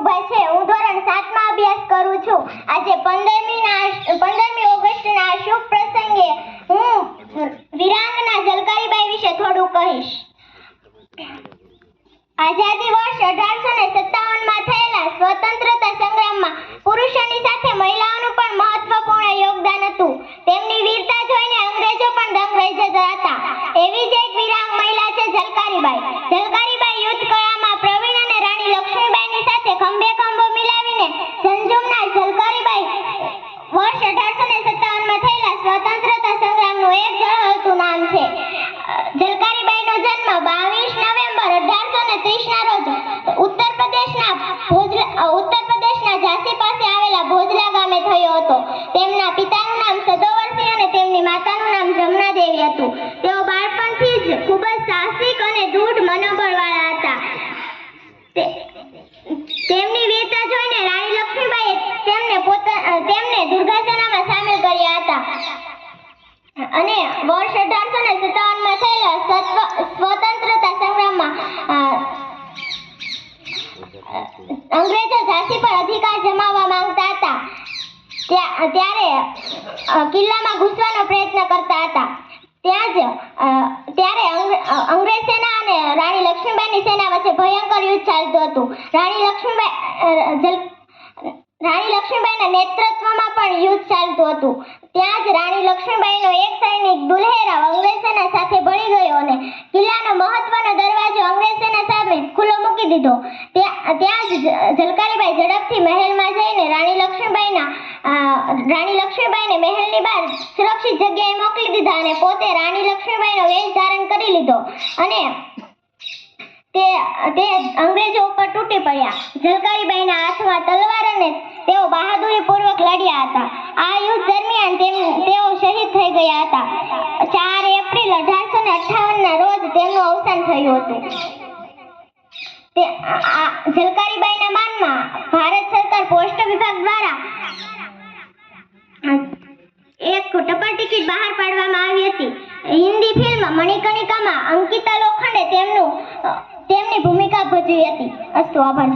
વિપુભાઈ છે. હું ધોરણ 7 માં અભ્યાસ કરું છું. આજે 15મી ઓગસ્ટના શુભ પ્રસંગે હું વીરાંગના ઝલકારીબાઈ વિશે થોડું કહીશ. આઝાદી વર્ષ 1857 માં થયેલા સ્વતંત્રતા સંગ્રામમાં પુરુષોની સાથે મહિલાઓનું પણ મહત્વપૂર્ણ યોગદાન હતું. તેમની વીરતા જોઈને અંગ્રેજો પણ દંગ રહી જતા હતા. એવી જ એક વીરાંગ મહિલા છે ઝલકારીબાઈ. ઝલકારીબાઈ યુદ્ધ કળામાં પ્રવીણ અને રાણી લક્ષ્મીબાઈની સાથે ખંભે ખંભો મિલાવીને ઝંઝુમના ઝલકારીબાઈ વર્ષ 1857 માં થયેલા સ્વતંત્રતા સંગ્રામનું એક ઝળહળતું નામ છે. ઝલકારીબાઈનો જન્મ 22 નવેમ્બર 1830 ના રોજ ઉત્તર પ્રદેશના ઝાંસી પાસે આવેલા ભોજલા ગામે થયો હતો. તેમના પિતાનું નામ સદોવરસિંહ અને તેમની માતાનું નામ જમનાદેવી હતું. તેઓ બાળપણથી જ ખૂબ જ સાહસિક અને દૃઢ મનોબળવાળા હતા. તેમની વીરતા જોઈને રાણી લક્ષ્મીબાઈએ તેમને દુર્ગાસેનામાં સામેલ કર્યા હતા અને વર્ષ 1857 માં થયેલા સ્વતંત્રતા સંગ્રામમાં અંગ્રેજો ઝાંસી પર અધિકાર જમાવવા માંગતા હતા. ત્યારે કિલ્લામાં ઘૂસવાનો પ્રયત્ન કરતા હતા. ત્યારે અંગ્રેજ સેના અને રાણી લક્ષ્મીબાઈની સેના વચ્ચે ભયંકર યુદ્ધ ચાલતું હતું. રાણી લક્ષ્મીબાઈના નેતૃત્વમાં પણ યુદ્ધ ચાલતું હતું. ત્યાં જ રાણી લક્ષ્મીબાઈનો એક સૈનિક દુલ્હેરાવ અંગ્રેજ સેના સાથે ભળી ગયો અને કિલ્લાનો મહત્વનો દરવાજો અંગ્રેજ સેના સામે ખુલ્લો મૂકી દીધો. ત્યાં જ ઝલકારીબાઈ ઝડપથી મહેલમાં જઈને રાણી લક્ષ્મીબાઈને મહેલની બહાર સુરક્ષિત જગ્યાએ મોકલી દીધા અને પોતે રાણી લક્ષ્મીબાઈનો વેશ ધારણ કરી લીધો અને તે અંગ્રેજો ઉપર તૂટી પડ્યા. ઝલકારીબાઈના હાથમાં તલવાર અને તેઓ બહાદુરીપૂર્વક લડ્યા હતા. આ યુદ્ધ દરમિયાન તેઓ શહીદ થઈ ગયા હતા. 4 એપ્રિલ 1858 ના રોજ તેમનું અવસાન થયું હતું. ઝલકારીબાઈના માનમાં ભારત સરકાર પોસ્ટ વિભાગ દ્વારા એક ટપાલ ટિકિટ બહાર પાડવામાં આવી હતી. હિન્દી ફિલ્મ મણિકર્ણિકામાં અંકિતા લોખંડે તેમની ભૂમિકા ભજવી હતી. અસ્તુ, આભાર.